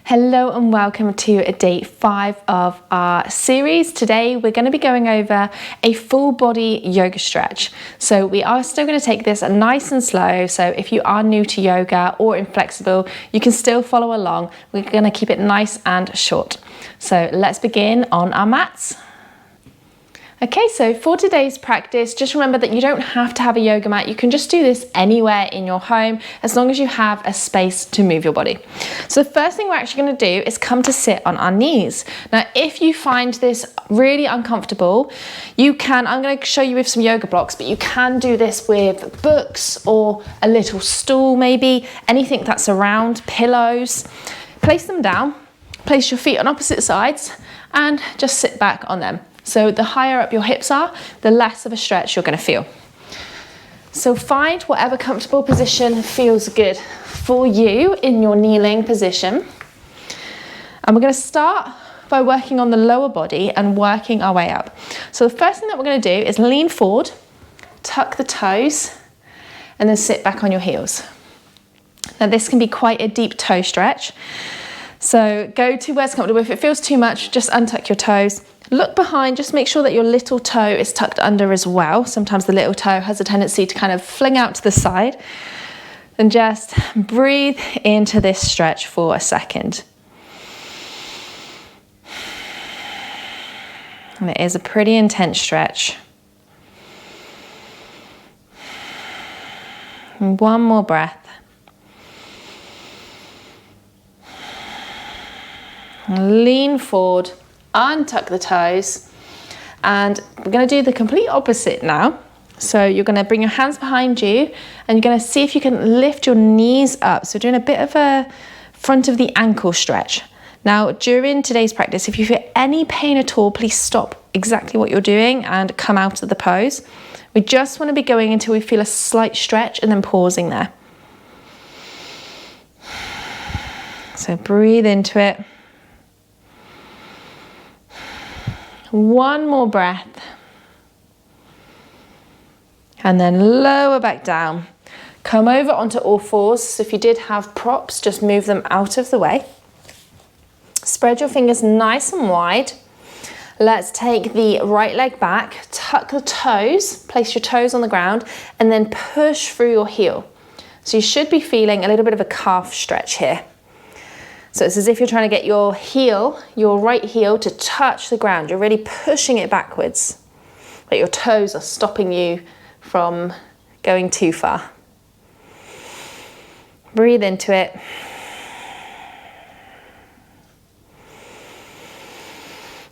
Hello and welcome to day 5 of our series. Today we're going to be going over a full body yoga stretch. So we are still going to take this nice and slow. So if you are new to yoga or inflexible, you can still follow along. We're going to keep it nice and short. So let's begin on our mats. Okay, so for today's practice, just remember that you don't have to have a yoga mat. You can just do this anywhere in your home as long as you have a space to move your body. So the first thing we're actually going to do is come to sit on our knees. Now, if you find this really uncomfortable, I'm going to show you with some yoga blocks, but you can do this with books or a little stool maybe, anything that's around, pillows. Place them down, place your feet on opposite sides and just sit back on them. So the higher up your hips are, the less of a stretch you're going to feel. So find whatever comfortable position feels good for you in your kneeling position. And we're going to start by working on the lower body and working our way up. So the first thing that we're going to do is lean forward, tuck the toes, and then sit back on your heels. Now this can be quite a deep toe stretch. So go to where it's comfortable. If it feels too much, just untuck your toes. Look behind, just make sure that your little toe is tucked under as well. Sometimes the little toe has a tendency to kind of fling out to the side. And just breathe into this stretch for a second. And it is a pretty intense stretch. And one more breath. Lean forward, untuck the toes, and we're going to do the complete opposite now. So you're going to bring your hands behind you and you're going to see if you can lift your knees up. So doing a bit of a front of the ankle stretch. Now during today's practice, if you feel any pain at all, please stop exactly what you're doing and come out of the pose. We just want to be going until we feel a slight stretch and then pausing there. So breathe into it. One more breath. And then lower back down. Come over onto all fours. So if you did have props, just move them out of the way. Spread your fingers nice and wide. Let's take the right leg back, tuck the toes, place your toes on the ground, and then push through your heel. So you should be feeling a little bit of a calf stretch here. So it's as if you're trying to get your heel, your right heel, to touch the ground. You're really pushing it backwards, but your toes are stopping you from going too far. Breathe into it.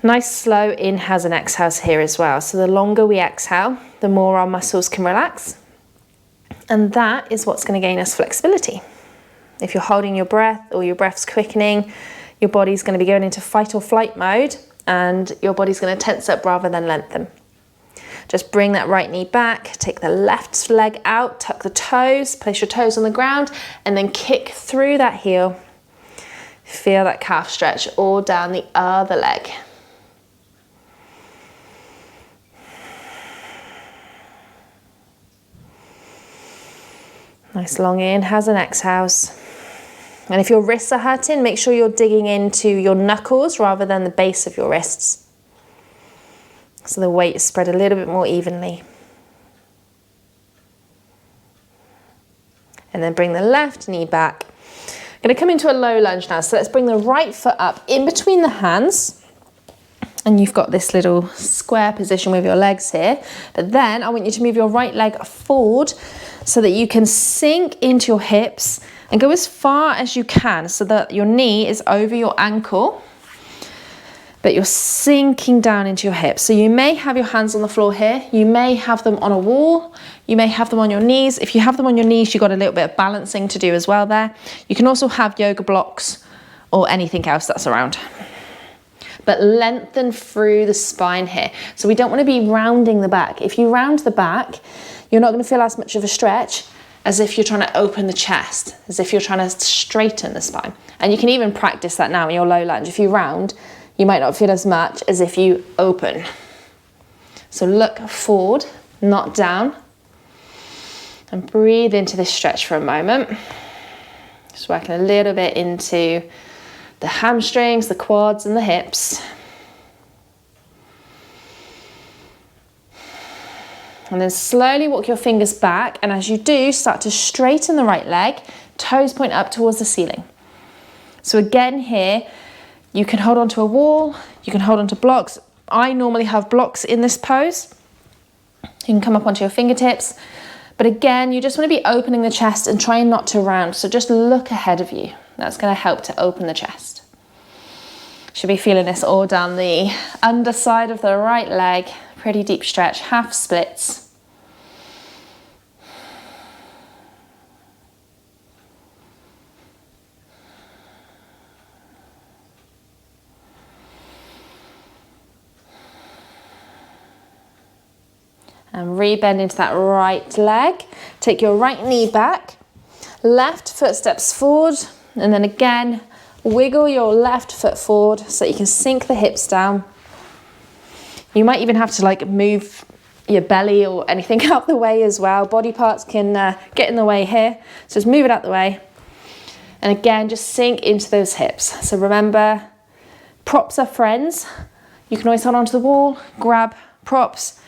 Nice slow inhales and exhales here as well. So the longer we exhale, the more our muscles can relax. And that is what's going to gain us flexibility. If you're holding your breath or your breath's quickening, your body's going to be going into fight or flight mode and your body's going to tense up rather than lengthen. Just bring that right knee back, take the left leg out, tuck the toes, place your toes on the ground and then kick through that heel. Feel that calf stretch all down the other leg. Nice long inhales and exhales. And if your wrists are hurting, make sure you're digging into your knuckles rather than the base of your wrists. So the weight is spread a little bit more evenly. And then bring the left knee back. I'm going to come into a low lunge now. So let's bring the right foot up in between the hands. And you've got this little square position with your legs here. But then I want you to move your right leg forward so that you can sink into your hips and go as far as you can so that your knee is over your ankle, but you're sinking down into your hips. So you may have your hands on the floor here. You may have them on a wall. You may have them on your knees. If you have them on your knees, you've got a little bit of balancing to do as well there. You can also have yoga blocks or anything else that's around. But lengthen through the spine here. So we don't want to be rounding the back. If you round the back, you're not going to feel as much of a stretch as if you're trying to open the chest, as if you're trying to straighten the spine. And you can even practice that now in your low lunge. If you round, you might not feel as much as if you open. So look forward, not down. And breathe into this stretch for a moment. Just working a little bit into the hamstrings, the quads, and the hips. And then slowly walk your fingers back, and as you do, start to straighten the right leg, toes point up towards the ceiling. So again here, you can hold onto a wall, you can hold onto blocks. I normally have blocks in this pose. You can come up onto your fingertips, but again, you just want to be opening the chest and trying not to round, so just look ahead of you. That's going to help to open the chest. Should be feeling this all down the underside of the right leg. Pretty deep stretch, half splits. And rebend into that right leg. Take your right knee back, left foot steps forward, and then again, wiggle your left foot forward so you can sink the hips down. You might even have to like move your belly or anything out the way as well. Body parts can get in the way here, so just move it out the way. And again, just sink into those hips. So remember, props are friends. You can always hold onto the wall, grab props.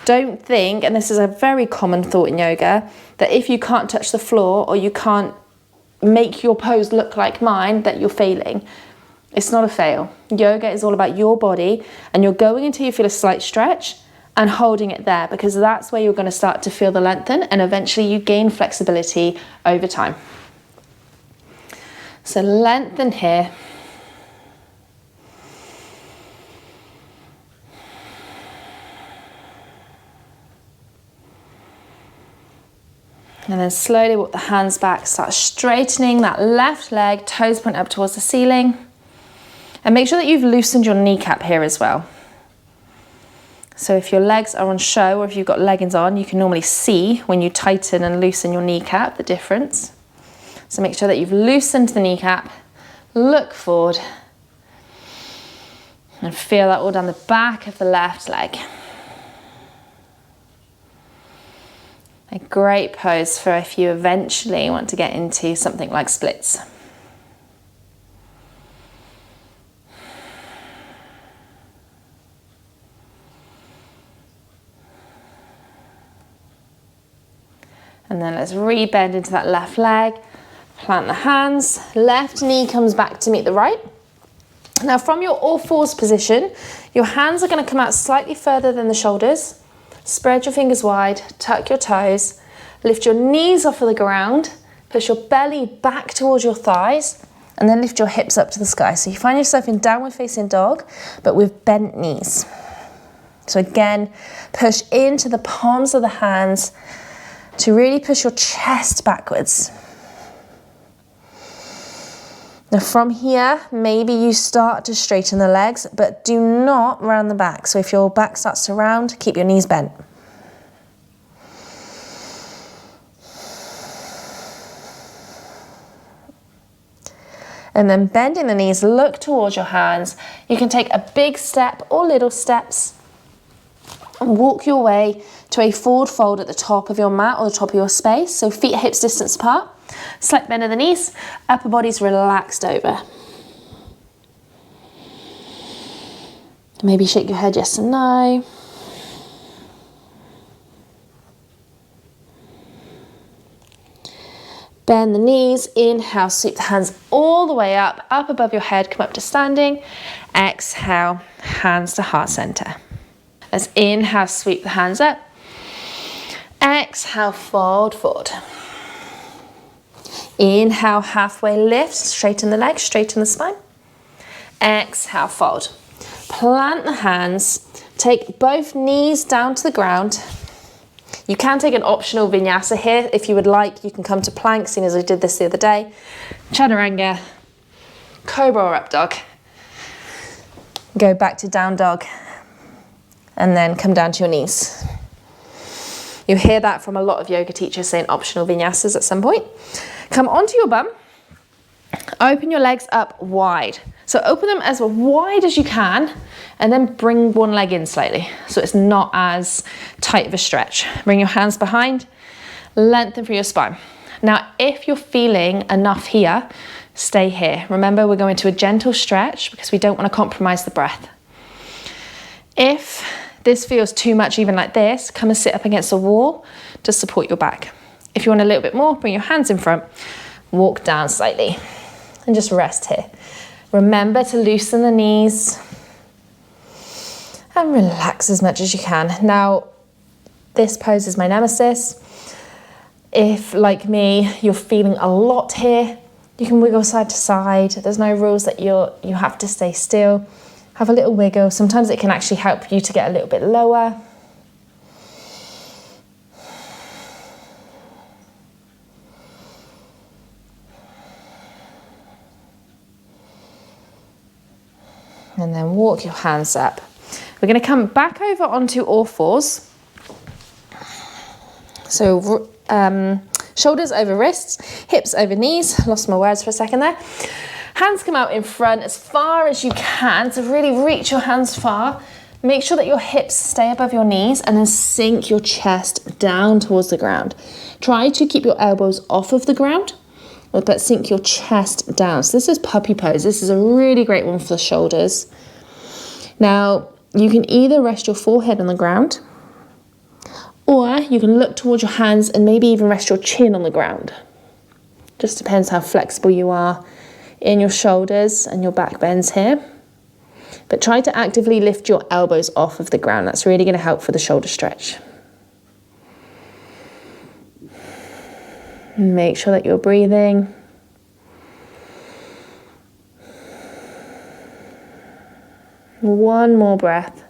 Don't think, and this is a very common thought in yoga, that if you can't touch the floor or you can't make your pose look like mine, that you're failing. It's not a fail. Yoga is all about your body, and you're going until you feel a slight stretch and holding it there, because that's where you're going to start to feel the lengthen, and eventually you gain flexibility over time. So lengthen here. And then slowly walk the hands back, start straightening that left leg, toes point up towards the ceiling. And make sure that you've loosened your kneecap here as well. So if your legs are on show, or if you've got leggings on, you can normally see when you tighten and loosen your kneecap, the difference. So make sure that you've loosened the kneecap, look forward, and feel that all down the back of the left leg. A great pose for if you eventually want to get into something like splits. And then let's rebend into that left leg, plant the hands, left knee comes back to meet the right. Now from your all fours position, your hands are going to come out slightly further than the shoulders. Spread your fingers wide, tuck your toes, lift your knees off of the ground, push your belly back towards your thighs, and then lift your hips up to the sky. So you find yourself in downward facing dog, but with bent knees. So again, push into the palms of the hands to really push your chest backwards. Now from here, maybe you start to straighten the legs, but do not round the back. So if your back starts to round, keep your knees bent. And then bending the knees, look towards your hands. You can take a big step or little steps and walk your way to a forward fold at the top of your mat or the top of your space. So feet hips distance apart. Slight bend of the knees, upper body's relaxed over. Maybe shake your head yes and no. Bend the knees, inhale, sweep the hands all the way up above your head, come up to standing. Exhale, hands to heart center. Let's inhale, sweep the hands up. Exhale, fold forward. Inhale, halfway lift, straighten the legs, straighten the spine. Exhale, fold. Plant the hands, take both knees down to the ground. You can take an optional vinyasa here if you would like. You can come to plank, seeing as I did this the other day. Chaturanga, cobra or up dog. Go back to down dog and then come down to your knees. You'll hear that from a lot of yoga teachers saying optional vinyasas at some point. Come onto your bum, open your legs up wide. So open them as wide as you can and then bring one leg in slightly so it's not as tight of a stretch. Bring your hands behind, lengthen through your spine. Now, if you're feeling enough here, stay here. Remember, we're going to a gentle stretch because we don't want to compromise the breath. If this feels too much, even like this, come and sit up against the wall to support your back. If you want a little bit more, bring your hands in front, walk down slightly, and just rest here. Remember to loosen the knees and relax as much as you can. Now, this pose is my nemesis. If, like me, you're feeling a lot here, you can wiggle side to side. There's no rules that you have to stay still. Have a little wiggle. Sometimes it can actually help you to get a little bit lower. And then walk your hands up. We're going to come back over onto all fours. So shoulders over wrists, hips over knees. Lost my words for a second there. Hands come out in front as far as you can. So really reach your hands far. Make sure that your hips stay above your knees and then sink your chest down towards the ground. Try to keep your elbows off of the ground, but sink your chest down. So this is puppy pose. This is a really great one for the shoulders. Now, you can either rest your forehead on the ground, or you can look towards your hands and maybe even rest your chin on the ground. Just depends how flexible you are in your shoulders and your back bends here. But try to actively lift your elbows off of the ground. That's really going to help for the shoulder stretch. Make sure that you're breathing. One more breath.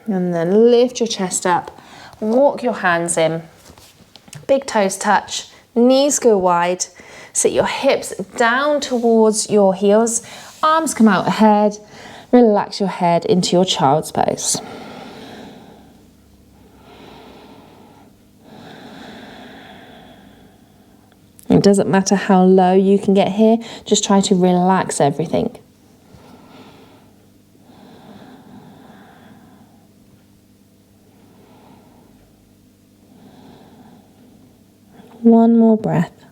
And then lift your chest up. Walk your hands in. Big toes touch. Knees go wide. Sit your hips down towards your heels. Arms come out ahead. Relax your head into your child's pose. It doesn't matter how low you can get here, just try to relax everything. One more breath.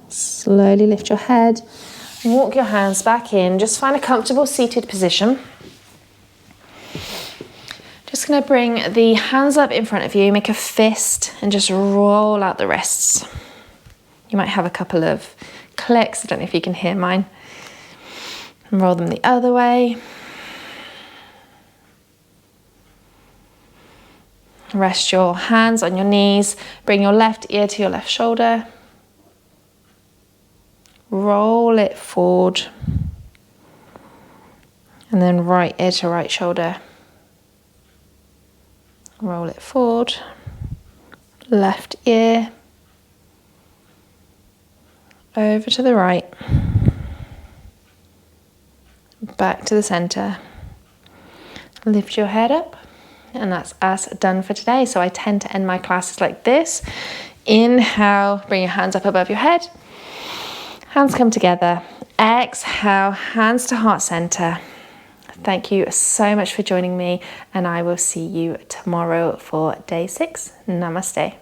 Slowly lift your head, walk your hands back in, just find a comfortable seated position. Just going to bring the hands up in front of you, make a fist and just roll out the wrists. You might have a couple of clicks, I don't know if you can hear mine. And roll them the other way. Rest your hands on your knees, bring your left ear to your left shoulder. Roll it forward. And then right ear to right shoulder. Roll it forward, left ear, over to the right, back to the center. Lift your head up, and that's us done for today. So I tend to end my classes like this. Inhale, bring your hands up above your head. Hands come together. Exhale, hands to heart center. Thank you so much for joining me, and I will see you tomorrow for day 6. Namaste.